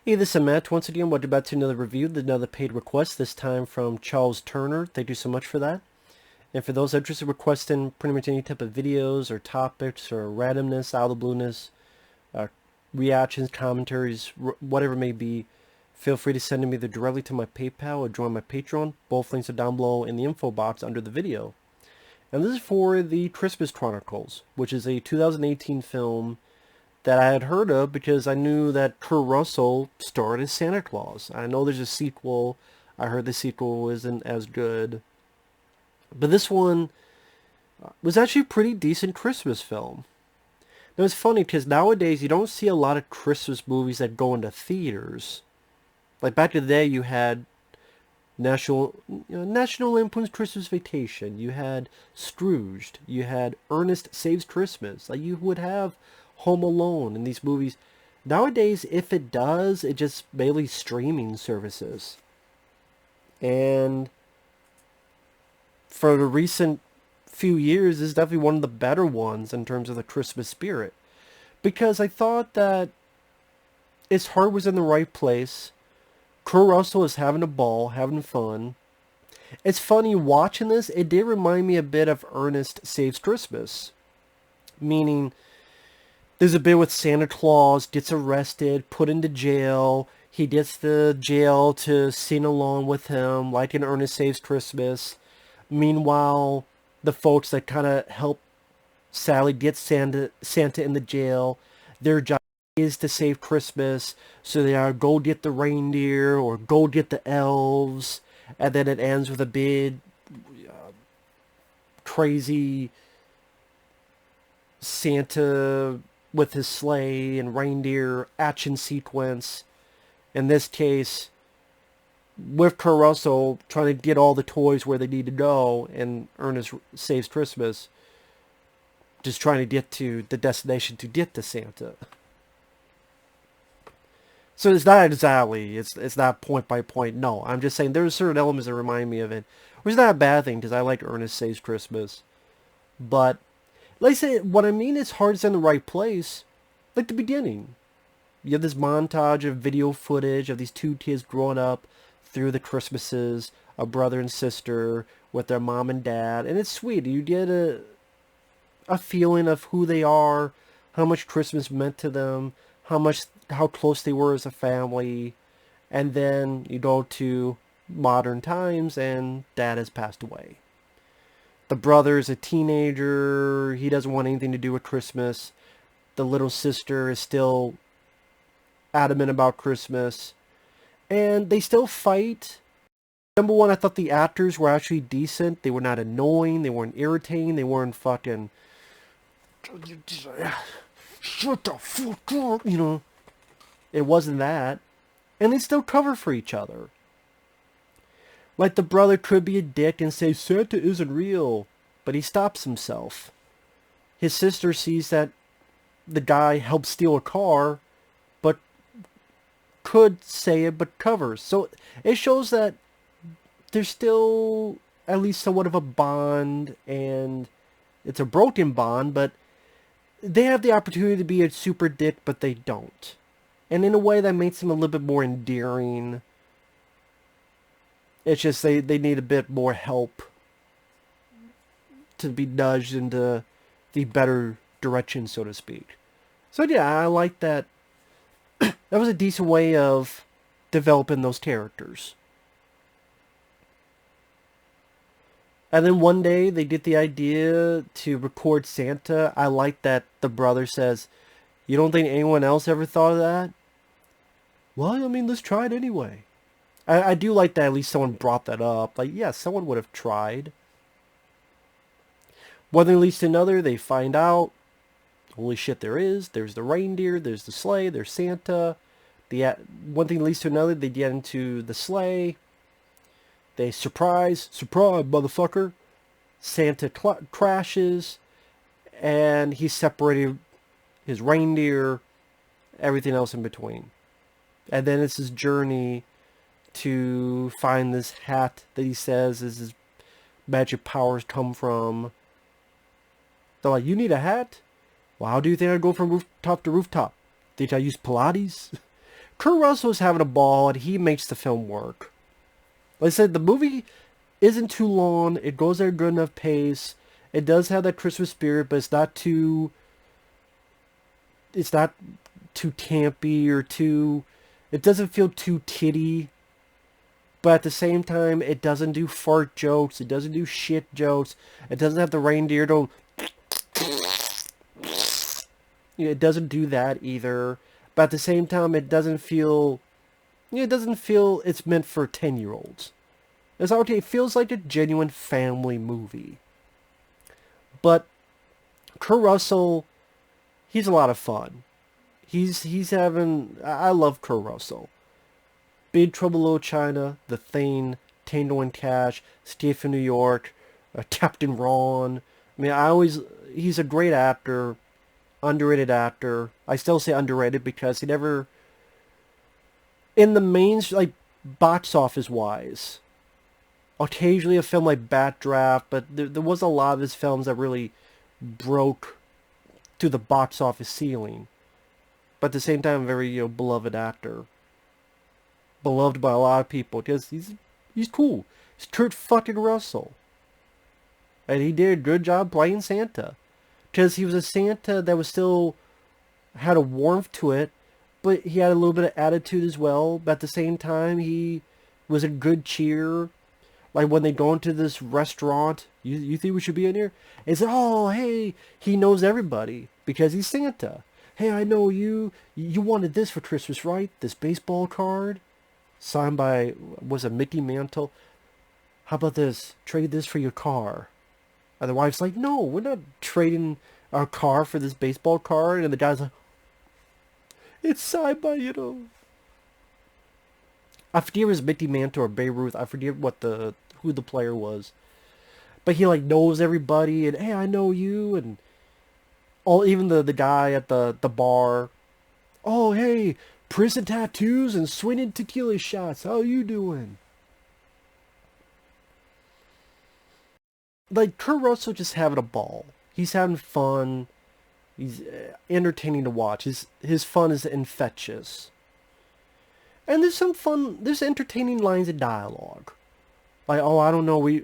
Hey, this is Matt. Once again, welcome back to another review, another paid request, this time from Charles Turner. Thank you so much for that. And for those interested in requesting pretty much any type of videos or topics or randomness, out of the blueness, uh, reactions, commentaries, whatever it may be, feel free to send them either directly to my PayPal or join my Patreon. Both links are down below in the info box under the video. And this is for the Christmas Chronicles, which is a 2018 film that I had heard of because I knew that Kurt Russell starred as Santa Claus. I know there's a sequel. I heard the sequel isn't as good. But this one was actually a pretty decent Christmas film. Now it's funny because nowadays you don't see a lot of Christmas movies that go into theaters. Like back in the day you had National Lampoon's Christmas Vacation. You had Scrooged. You had Ernest Saves Christmas. Like you would have Home Alone in these movies. Nowadays, if it does, it just mainly streaming services. And for the recent few years, this is definitely one of the better ones in terms of the Christmas spirit. Because I thought that its heart was in the right place. Kurt Russell is having a ball, having fun. It's funny watching this. It did remind me a bit of Ernest Saves Christmas. Meaning, there's a bit with Santa Claus gets arrested, put into jail. He gets the jail to sing along with him, like in Ernest Saves Christmas. Meanwhile, the folks that kind of help Sally get Santa in the jail, their job is to save Christmas. So they are go get the reindeer or go get the elves. And then it ends with a big, crazy Santa with his sleigh and reindeer action sequence. In this case, with Kurt Russell trying to get all the toys where they need to go, and Ernest Saves Christmas just trying to get to the destination to get to Santa. So it's not exactly, it's not point by point. No, I'm just saying there's certain elements that remind me of it. Which is not a bad thing because I like Ernest Saves Christmas. But like I say, what I mean is heart's in the right place. Like the beginning. You have this montage of video footage of these two kids growing up through the Christmases, a brother and sister with their mom and dad. And it's sweet. You get a feeling of who they are, how much Christmas meant to them, how close they were as a family. And then you go to modern times and dad has passed away. The brother is a teenager. He doesn't want anything to do with Christmas. The little sister is still adamant about Christmas. And they still fight. Number one, I thought the actors were actually decent. They were not annoying. They weren't irritating. They weren't fucking... Shut the fuck up, you know. It wasn't that. And they still cover for each other. Like the brother could be a dick and say Santa isn't real, but he stops himself. His sister sees that the guy helped steal a car, but could say it but covers. So it shows that there's still at least somewhat of a bond, and it's a broken bond, but they have the opportunity to be a super dick, but they don't. And in a way that makes them a little bit more endearing. It's just they need a bit more help to be nudged into the better direction, so to speak. So yeah, I like that. That was a decent way of developing those characters. And then one day they get the idea to record Santa. I like that the brother says, "You don't think anyone else ever thought of that?" Well, I mean, let's try it anyway. I do like that at least someone brought that up. Like, yeah, someone would have tried. One thing leads to another, they find out, holy shit, there is. There's the reindeer, there's the sleigh, there's Santa. One thing leads to another, they get into the sleigh. They surprise, motherfucker. Santa crashes, and he's separated his reindeer, everything else in between. And then it's his journey to find this hat that he says is his magic powers come from. They're like, you need a hat? Well, how do you think I go from rooftop to rooftop? Think I use Pilates? Kurt Russell's having a ball, and he makes the film work. Like I said, the movie isn't too long. It goes at a good enough pace. It does have that Christmas spirit, but it's not too campy or too. It doesn't feel too titty. But at the same time, it doesn't do fart jokes. It doesn't do shit jokes. It doesn't have the reindeer go. It doesn't do that either. But at the same time, it doesn't feel. It doesn't feel it's meant for 10-year-olds. It's okay. It feels like a genuine family movie. But Kurt Russell, he's a lot of fun. He's having. I love Kurt Russell. Big Trouble in Little China, The Thing, Tango and Cash, Escape from New York, Captain Ron. I mean, he's a great actor, underrated actor. I still say underrated because he never, in the main, like, box office wise, occasionally a film like Backdraft, but there was a lot of his films that really broke to the box office ceiling. But at the same time, a very, beloved actor. Beloved by a lot of people because he's cool. He's Kurt fucking Russell. And he did a good job playing Santa. Because he was a Santa that was still had a warmth to it, but he had a little bit of attitude as well. But at the same time, he was a good cheer. Like when they go into this restaurant, you think we should be in here? And said, oh, hey, he knows everybody because he's Santa. Hey, I know you. You wanted this for Christmas, right? This baseball card? Signed by, was it Mickey Mantle? How about this? Trade this for your car. And the wife's like, no, we're not trading our car for this baseball card. And the guy's like, it's signed by, I forget if it was Mickey Mantle or Babe Ruth. I forget who the player was. But he, like, knows everybody. And, hey, I know you. And even the guy at the bar. Oh, hey, prison tattoos and swinging tequila shots. How you doing? Like, Kurt Russell just having a ball. He's having fun. He's entertaining to watch. His fun is infectious. And there's entertaining lines of dialogue. Like, oh, I don't know,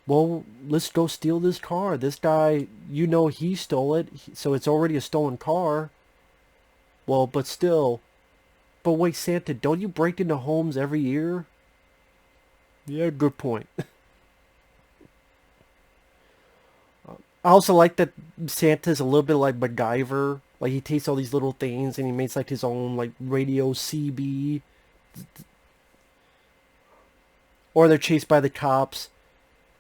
well, let's go steal this car. This guy, he stole it, so it's already a stolen car. Well, but still. But wait, Santa, don't you break into homes every year? Yeah, good point. I also like that Santa's a little bit like MacGyver. Like, he takes all these little things and he makes, like, his own, like, radio CB. Or they're chased by the cops.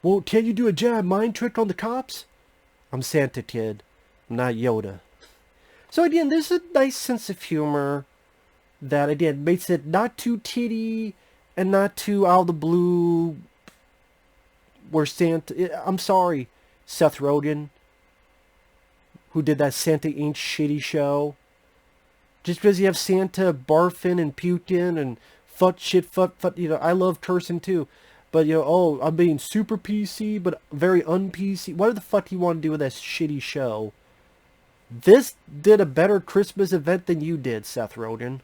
Well, can you do a jab mind trick on the cops? I'm Santa, kid. I'm not Yoda. So, again, there's a nice sense of humor that, again, makes it not too titty and not too out of the blue where Santa... I'm sorry, Seth Rogen, who did that Santa Inc. shitty show. Just because you have Santa barfing and puking and fuck, I love cursing too. But, I'm being super PC, but very un-PC. What the fuck do you want to do with that shitty show? This did a better Christmas event than you did, Seth Rogen.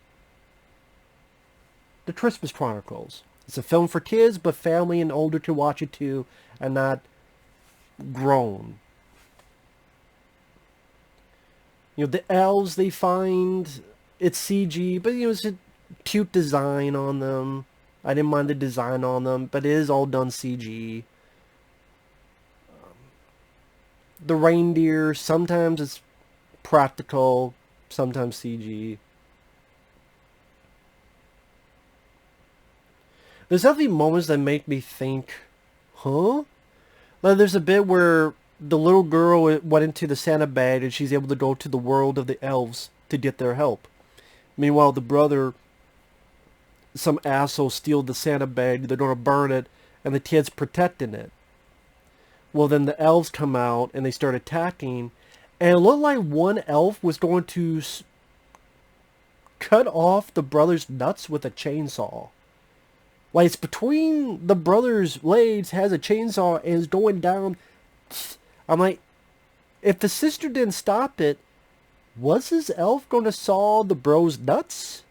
The Christmas Chronicles. It's a film for kids, but family and older can watch it too, and not grown. The elves they find, it's CG, but it's a cute design on them. I didn't mind the design on them, but it is all done CG. The reindeer, sometimes it's practical, sometimes CG. There's definitely moments that make me think, huh? Like, there's a bit where the little girl went into the Santa bag and she's able to go to the world of the elves to get their help. Meanwhile, the brother, some asshole steals the Santa bag, they're going to burn it, and the kid's protecting it. Well, then the elves come out and they start attacking, and it looked like one elf was going to cut off the brother's nuts with a chainsaw. Like, it's between the brother's legs, has a chainsaw, and is going down. I'm like, if the sister didn't stop it, was his elf going to saw the bro's nuts?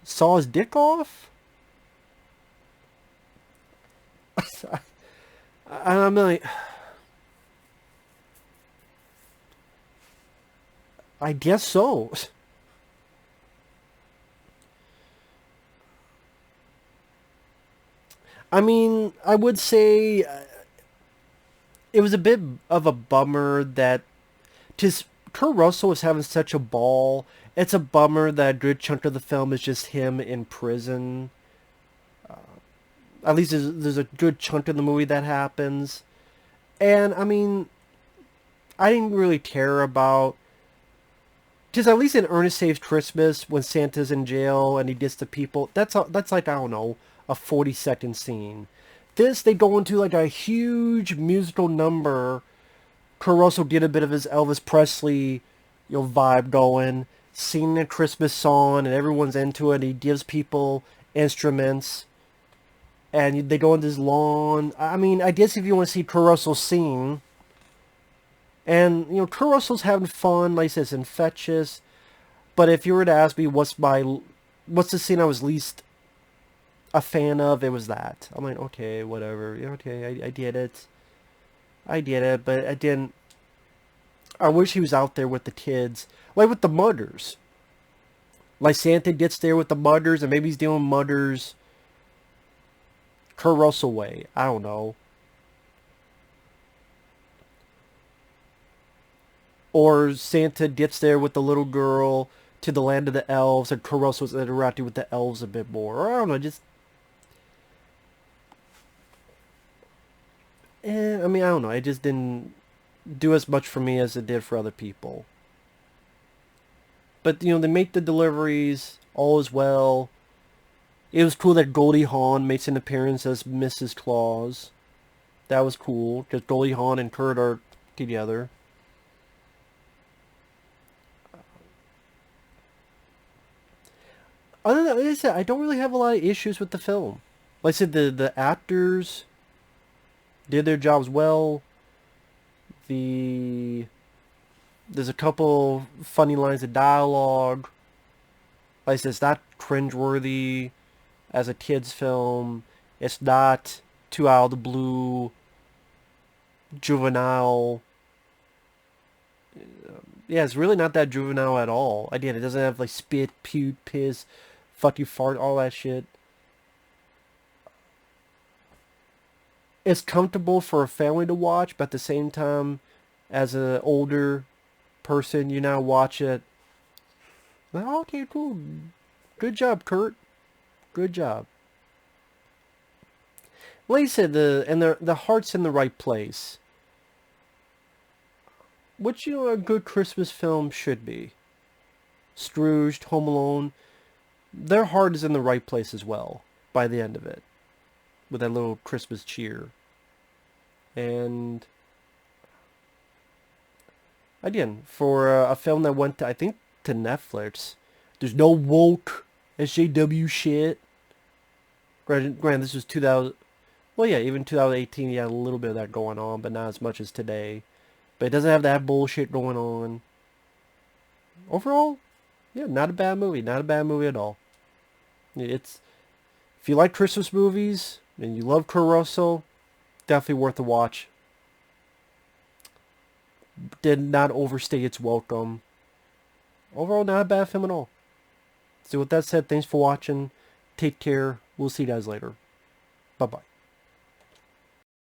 saw his dick off. I'm like, I guess so. I mean, I would say it was a bit of a bummer that just Kurt Russell was having such a ball. It's a bummer that a good chunk of the film is just him in prison. At least there's a good chunk of the movie that happens. And I mean, I didn't really care about just at least in Ernest Saves Christmas when Santa's in jail and he gets the people. That's like I don't know, a 40-second scene. This they go into like a huge musical number. Kurt Russell did a bit of his Elvis Presley, vibe going, singing a Christmas song, and everyone's into it. He gives people instruments, and they go into this long. I mean, I guess if you want to see Kurt Russell sing, and Kurt Russell's having fun, like I said, it's infectious. But if you were to ask me what's the scene I was least a fan of, it was that. I'm like, okay, whatever, yeah, okay, I get it. I get it, but I didn't. I wish he was out there with the kids, like with the mudders. Like Santa gets there with the mudders, and maybe he's doing mudders Kurt Russell way. I don't know. Or Santa gets there with the little girl to the land of the elves, and Kurt Russell's interacting with the elves a bit more. Or I don't know, just I mean, I don't know. It just didn't do as much for me as it did for other people. But they make the deliveries, all is well. It was cool that Goldie Hawn makes an appearance as Mrs. Claus. That was cool, because Goldie Hawn and Kurt are together. Other than that, like I said, I don't really have a lot of issues with the film. Like I said, the actors did their jobs well. The There's a couple funny lines of dialogue. Like I said, it's not cringeworthy as a kid's film. It's not too out of the blue, juvenile. Yeah, it's really not that juvenile at all. Again, it doesn't have like spit, puke, piss, fuck you, fart, all that shit. It's comfortable for a family to watch, but at the same time, as an older person, you now watch it. Like, okay, cool. Good job, Kurt. Good job. Like I said, the heart's in the right place. Which a good Christmas film should be. Scrooged, Home Alone. Their heart is in the right place as well by the end of it, with that little Christmas cheer. And again, for a film that went I think to Netflix, there's no woke SJW shit. Granted, this was 2000. Well, yeah, even 2018, you had a little bit of that going on, but not as much as today. But it doesn't have that bullshit going on. Overall, yeah, not a bad movie. Not a bad movie at all. It's If you like Christmas movies and you love Kurt Russell, definitely worth a watch. Did not overstay its welcome. Overall, not a bad film at all. So with that said, thanks for watching. Take care. We'll see you guys later. Bye-bye.